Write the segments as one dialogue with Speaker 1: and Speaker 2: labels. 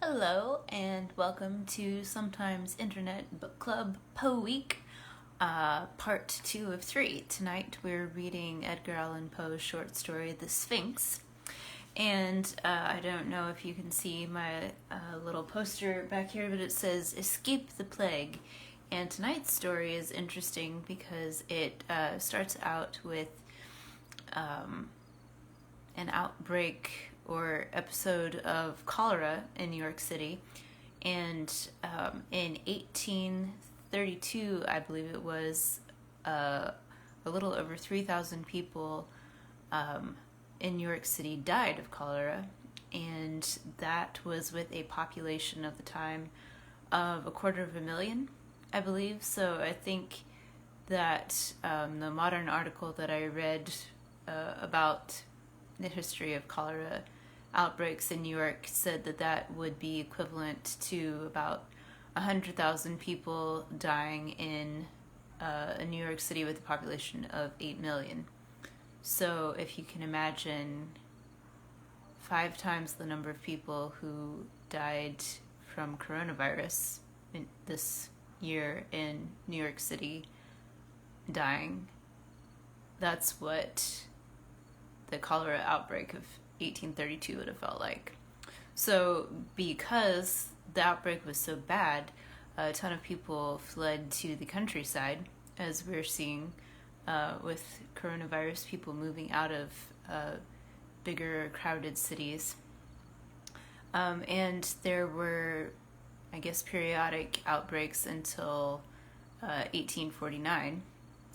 Speaker 1: Hello and welcome to Sometimes Internet Book Club Poe Week, part 2 of 3. Tonight we're reading Edgar Allan Poe's short story, The Sphinx. And I don't know if you can see my little poster back here, but it says, Escape the Plague. And tonight's story is interesting because it starts out with an outbreak or episode of cholera in New York City, and in 1832, I believe it was, a little over 3,000 people in New York City died of cholera, and that was with a population of the time of 250,000, I believe. So I think that the modern article that I read about the history of cholera outbreaks in New York said that that would be equivalent to about 100,000 people dying in New York City with a population of 8 million. So if you can imagine 5 times the number of people who died from coronavirus this year in New York City dying, that's what the cholera outbreak of 1832 would have felt like. So because the outbreak was so bad, a ton of people fled to the countryside, as we're seeing with coronavirus, people moving out of bigger crowded cities. And there were, I guess, periodic outbreaks until 1849.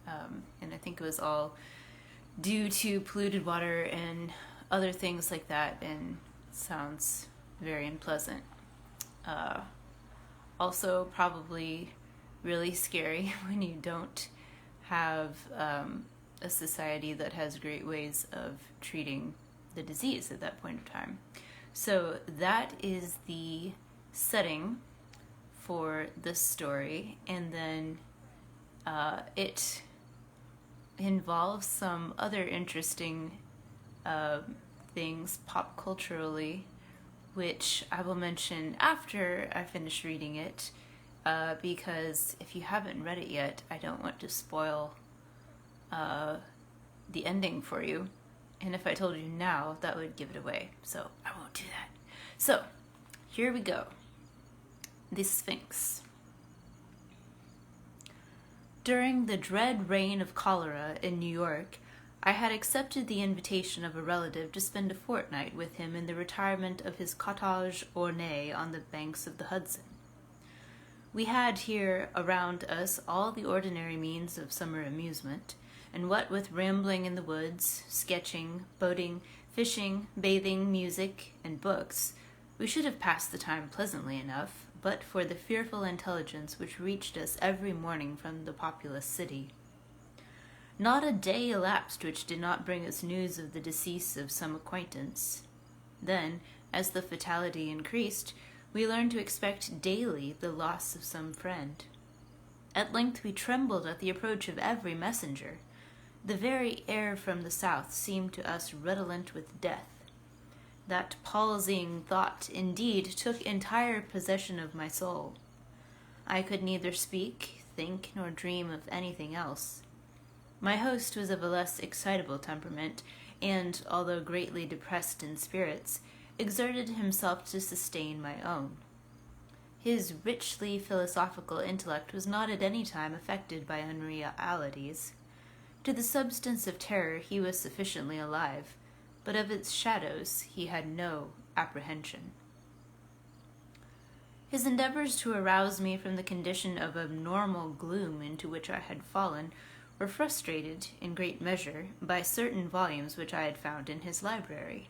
Speaker 1: And I think it was all due to polluted water and other things like that, and sounds very unpleasant. Also probably really scary when you don't have a society that has great ways of treating the disease at that point of time. So that is the setting for this story, and then it involves some other interesting things pop culturally, which I will mention after I finish reading it, because if you haven't read it yet, I don't want to spoil the ending for you, and if I told you now, that would give it away, so I won't do that. So here we go. The Sphinx. During the dread reign of cholera in New York, I had accepted the invitation of a relative to spend a fortnight with him in the retirement of his cottage ornée on the banks of the Hudson. We had here around us all the ordinary means of summer amusement, and what with rambling in the woods, sketching, boating, fishing, bathing, music, and books, we should have passed the time pleasantly enough, but for the fearful intelligence which reached us every morning from the populous city. Not a day elapsed which did not bring us news of the decease of some acquaintance. Then, as the fatality increased, we learned to expect daily the loss of some friend. At length we trembled at the approach of every messenger. The very air from the south seemed to us redolent with death. That palsying thought, indeed, took entire possession of my soul. I could neither speak, think, nor dream of anything else. My host was of a less excitable temperament, and, although greatly depressed in spirits, exerted himself to sustain my own. His richly philosophical intellect was not at any time affected by unrealities. To the substance of terror he was sufficiently alive, but of its shadows he had no apprehension. His endeavors to arouse me from the condition of abnormal gloom into which I had fallen were frustrated, in great measure, by certain volumes which I had found in his library.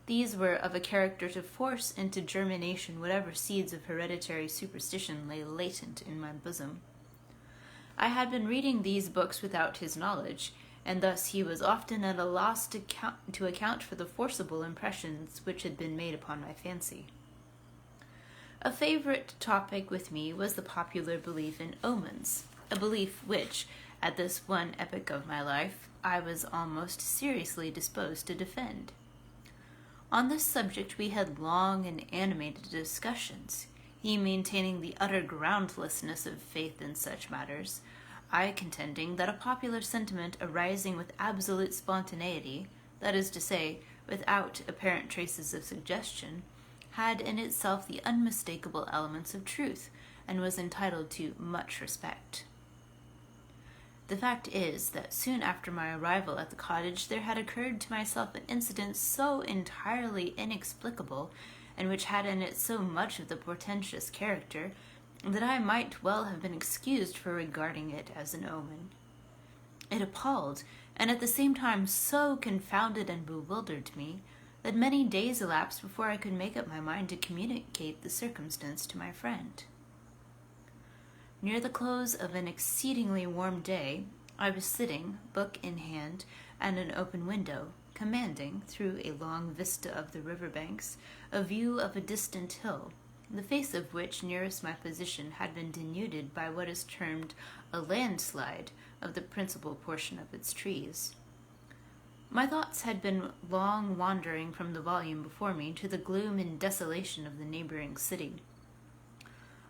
Speaker 1: These were of a character to force into germination whatever seeds of hereditary superstition lay latent in my bosom. I had been reading these books without his knowledge, and thus he was often at a loss to account for the forcible impressions which had been made upon my fancy. A favorite topic with me was the popular belief in omens, a belief which, at this one epoch of my life, I was almost seriously disposed to defend. On this subject we had long and animated discussions, he maintaining the utter groundlessness of faith in such matters, I contending that a popular sentiment arising with absolute spontaneity, that is to say, without apparent traces of suggestion, had in itself the unmistakable elements of truth, and was entitled to much respect. The fact is that soon after my arrival at the cottage there had occurred to myself an incident so entirely inexplicable, and which had in it so much of the portentous character, that I might well have been excused for regarding it as an omen. It appalled, and at the same time so confounded and bewildered me, that many days elapsed before I could make up my mind to communicate the circumstance to my friend. Near the close of an exceedingly warm day, I was sitting, book in hand, at an open window, commanding, through a long vista of the river banks, a view of a distant hill, the face of which nearest my position had been denuded by what is termed a landslide of the principal portion of its trees. My thoughts had been long wandering from the volume before me to the gloom and desolation of the neighboring city.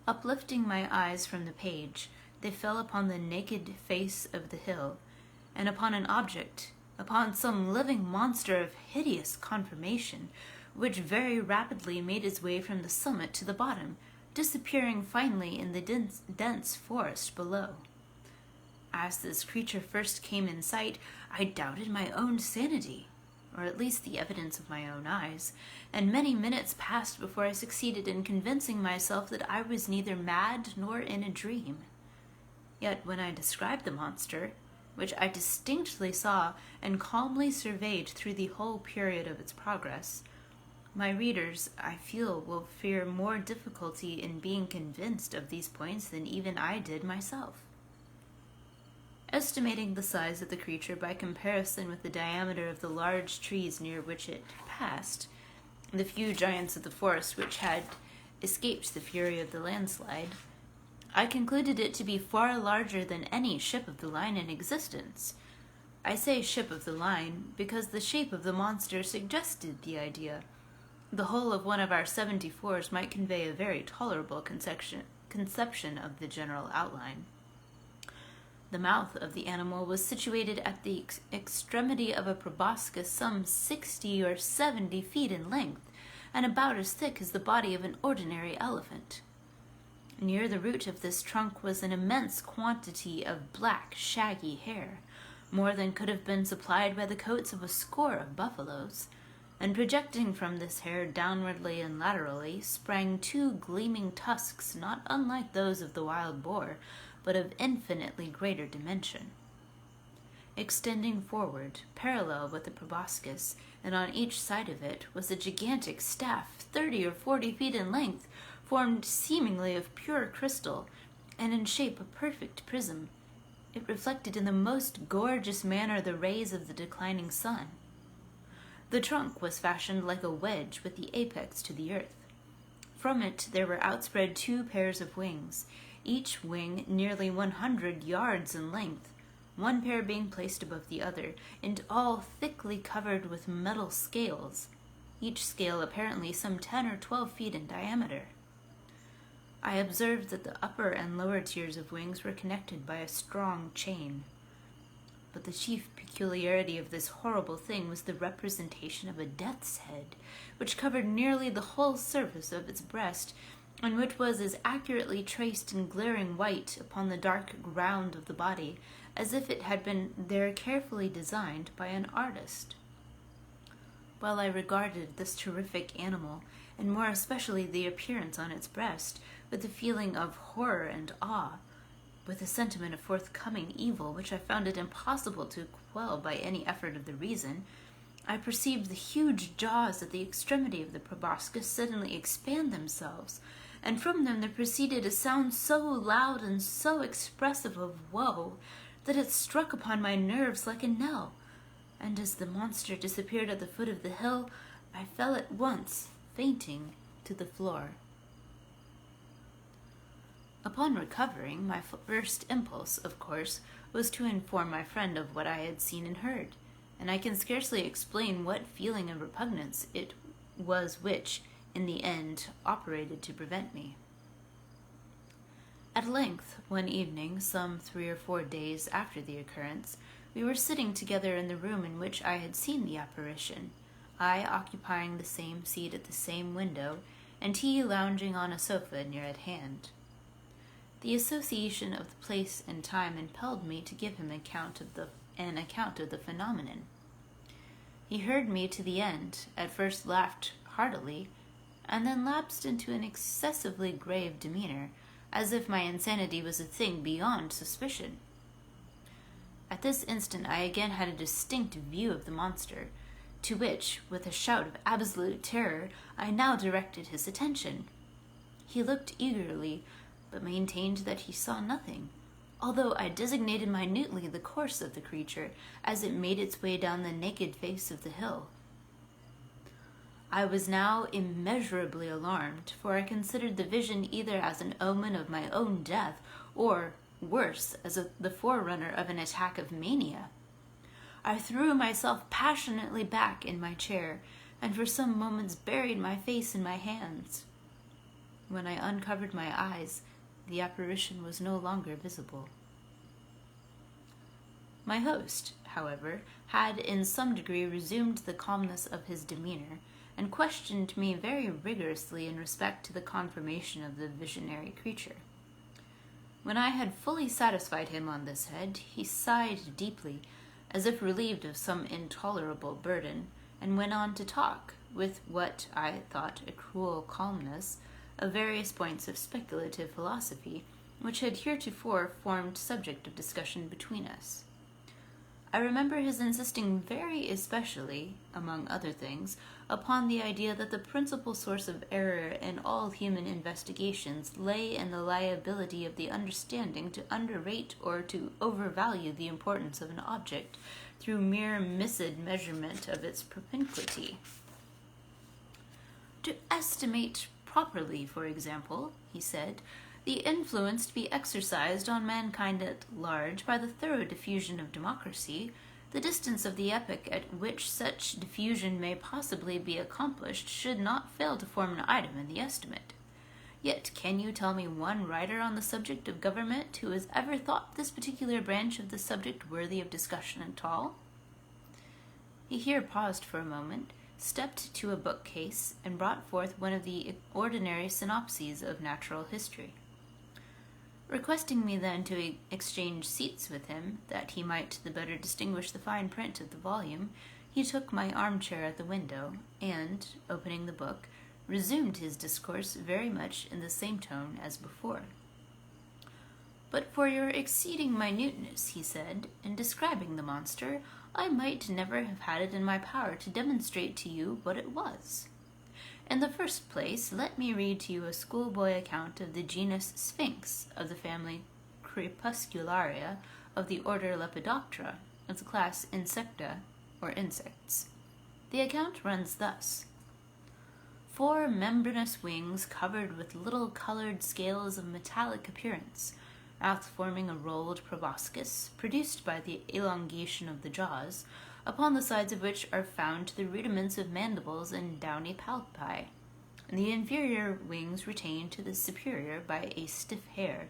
Speaker 1: Uplifting my eyes from the page, they fell upon the naked face of the hill, and upon an object, upon some living monster of hideous conformation, which very rapidly made its way from the summit to the bottom, disappearing finally in the dense forest below. As this creature first came in sight, I doubted my own sanity, or at least the evidence of my own eyes, and many minutes passed before I succeeded in convincing myself that I was neither mad nor in a dream. Yet when I described the monster, which I distinctly saw and calmly surveyed through the whole period of its progress, my readers, I feel, will fear more difficulty in being convinced of these points than even I did myself. Estimating the size of the creature by comparison with the diameter of the large trees near which it passed, the few giants of the forest which had escaped the fury of the landslide, I concluded it to be far larger than any ship of the line in existence. I say ship of the line because the shape of the monster suggested the idea. The whole of one of our 74s might convey a very tolerable conception of the general outline. The mouth of the animal was situated at the extremity of a proboscis some 60 or 70 feet in length, and about as thick as the body of an ordinary elephant. Near the root of this trunk was an immense quantity of black, shaggy hair, more than could have been supplied by the coats of a score of buffaloes, and projecting from this hair downwardly and laterally sprang two gleaming tusks not unlike those of the wild boar, but of infinitely greater dimension. Extending forward, parallel with the proboscis, and on each side of it, was a gigantic staff 30 or 40 feet in length, formed seemingly of pure crystal, and in shape a perfect prism. It reflected in the most gorgeous manner the rays of the declining sun. The trunk was fashioned like a wedge with the apex to the earth. From it there were outspread two pairs of wings, each wing nearly 100 yards in length, one pair being placed above the other, and all thickly covered with metal scales, each scale apparently some 10 or 12 feet in diameter. I observed that the upper and lower tiers of wings were connected by a strong chain. But the chief peculiarity of this horrible thing was the representation of a death's head, which covered nearly the whole surface of its breast, and which was as accurately traced in glaring white upon the dark ground of the body as if it had been there carefully designed by an artist. While I regarded this terrific animal, and more especially the appearance on its breast, with a feeling of horror and awe, with a sentiment of forthcoming evil which I found it impossible to quell by any effort of the reason, I perceived the huge jaws at the extremity of the proboscis suddenly expand themselves, and from them there proceeded a sound so loud and so expressive of woe that it struck upon my nerves like a knell, and as the monster disappeared at the foot of the hill, I fell at once, fainting, to the floor. Upon recovering, my first impulse, of course, was to inform my friend of what I had seen and heard, and I can scarcely explain what feeling of repugnance it which, in the end, operated to prevent me. At length, one evening, some 3 or 4 days after the occurrence, we were sitting together in the room in which I had seen the apparition, I occupying the same seat at the same window, and he lounging on a sofa near at hand. The association of the place and time impelled me to give him an account of the phenomenon. He heard me to the end, at first laughed heartily, and then lapsed into an excessively grave demeanor, as if my insanity was a thing beyond suspicion. At this instant I again had a distinct view of the monster, to which, with a shout of absolute terror, I now directed his attention. He looked eagerly, but maintained that he saw nothing, although I designated minutely the course of the creature as it made its way down the naked face of the hill. I was now immeasurably alarmed, for I considered the vision either as an omen of my own death, or, worse, as the forerunner of an attack of mania. I threw myself passionately back in my chair, and for some moments buried my face in my hands. When I uncovered my eyes, the apparition was no longer visible. My host, however, had in some degree resumed the calmness of his demeanor, and questioned me very rigorously in respect to the conformation of the visionary creature. When I had fully satisfied him on this head, he sighed deeply, as if relieved of some intolerable burden, and went on to talk, with what I thought a cruel calmness, of various points of speculative philosophy, which had heretofore formed subject of discussion between us. I remember his insisting very especially, among other things, upon the idea that the principal source of error in all human investigations lay in the liability of the understanding to underrate or to overvalue the importance of an object through mere missed measurement of its propinquity. To estimate properly, for example, he said, the influence to be exercised on mankind at large by the thorough diffusion of democracy, the distance of the epoch at which such diffusion may possibly be accomplished should not fail to form an item in the estimate. Yet can you tell me one writer on the subject of government who has ever thought this particular branch of the subject worthy of discussion at all? He here paused for a moment, stepped to a bookcase, and brought forth one of the ordinary synopses of natural history. Requesting me then to exchange seats with him, that he might the better distinguish the fine print of the volume, he took my armchair at the window, and, opening the book, resumed his discourse very much in the same tone as before. But for your exceeding minuteness, he said, in describing the monster, I might never have had it in my power to demonstrate to you what it was. In the first place, let me read to you a schoolboy account of the genus Sphinx, of the family Crepuscularia, of the order Lepidoptera, of the class Insecta, or insects. The account runs thus. 4 membranous wings covered with little colored scales of metallic appearance, mouth forming a rolled proboscis, produced by the elongation of the jaws, upon the sides of which are found the rudiments of mandibles and downy palpi, and the inferior wings retained to the superior by a stiff hair,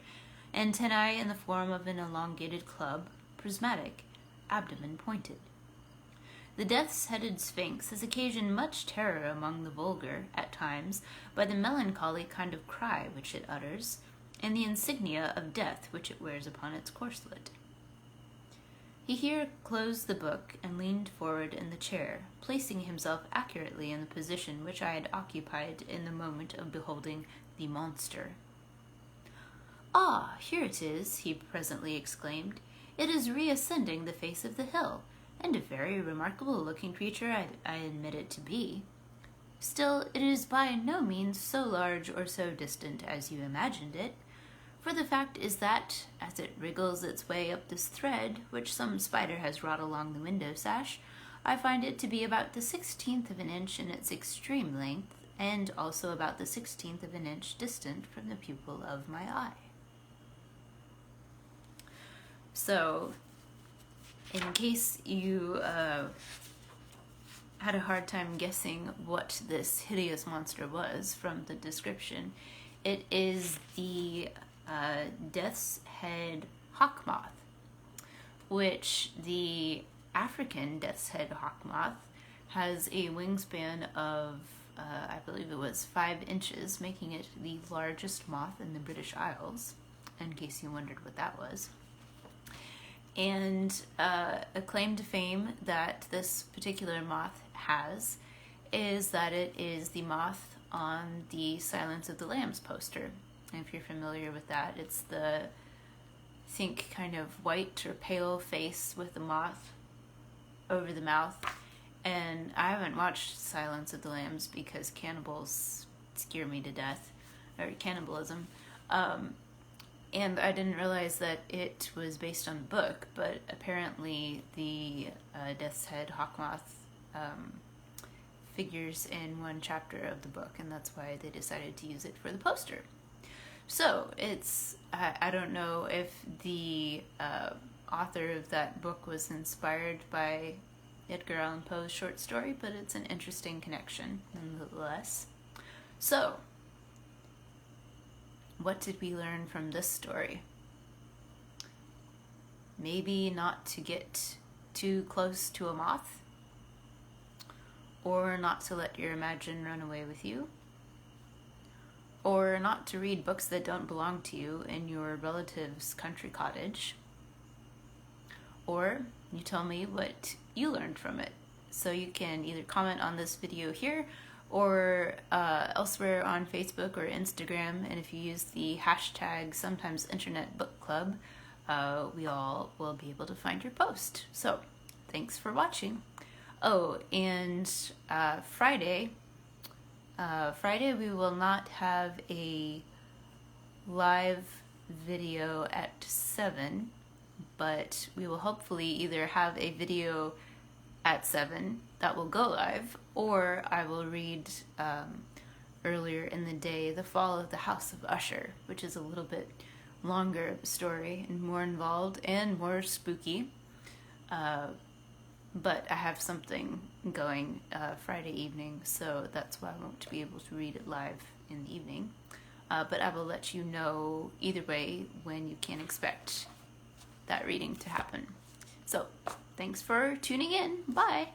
Speaker 1: antennae in the form of an elongated club, prismatic, abdomen pointed. The death's-headed sphinx has occasioned much terror among the vulgar, at times, by the melancholy kind of cry which it utters, and the insignia of death which it wears upon its corslet. He here closed the book and leaned forward in the chair, placing himself accurately in the position which I had occupied in the moment of beholding the monster. "Ah, here it is," he presently exclaimed. "It is reascending the face of the hill, and a very remarkable-looking creature I admit it to be. Still, it is by no means so large or so distant as you imagined it, for the fact is that, as it wriggles its way up this thread, which some spider has wrought along the window sash, I find it to be about the 16th of an inch in its extreme length, and also about the 16th of an inch distant from the pupil of my eye." So, in case you had a hard time guessing what this hideous monster was from the description. It is the death's head hawk moth, which the African death's head hawk moth has a wingspan of, I believe it was 5 inches, making it the largest moth in the British Isles, in case you wondered what that was. And a claim to fame that this particular moth has is that it is the moth on the Silence of the Lambs poster. And if you're familiar with that, it's the, think, kind of white or pale face with the moth over the mouth. And I haven't watched Silence of the Lambs because cannibals scare me to death, or cannibalism. And I didn't realize that it was based on the book, but apparently the Death's Head hawk moth figures in one chapter of the book, and that's why they decided to use it for the poster. So it's, I don't know if the author of that book was inspired by Edgar Allan Poe's short story, but it's an interesting connection nonetheless. So, what did we learn from this story? Maybe not to get too close to a moth, or not to let your imagination run away with you, or not to read books that don't belong to you in your relative's country cottage. Or you tell me what you learned from it. So you can either comment on this video here or elsewhere on Facebook or Instagram, and if you use the hashtag sometimes internet book club, we all will be able to find your post. So thanks for watching. Oh, and Friday we will not have a live video at 7, but we will hopefully either have a video at 7 that will go live, or I will read earlier in the day The Fall of the House of Usher, which is a little bit longer of a story and more involved and more spooky. But I have something going Friday evening, so that's why I won't be able to read it live in the evening. But I will let you know either way when you can expect that reading to happen. So, thanks for tuning in. Bye!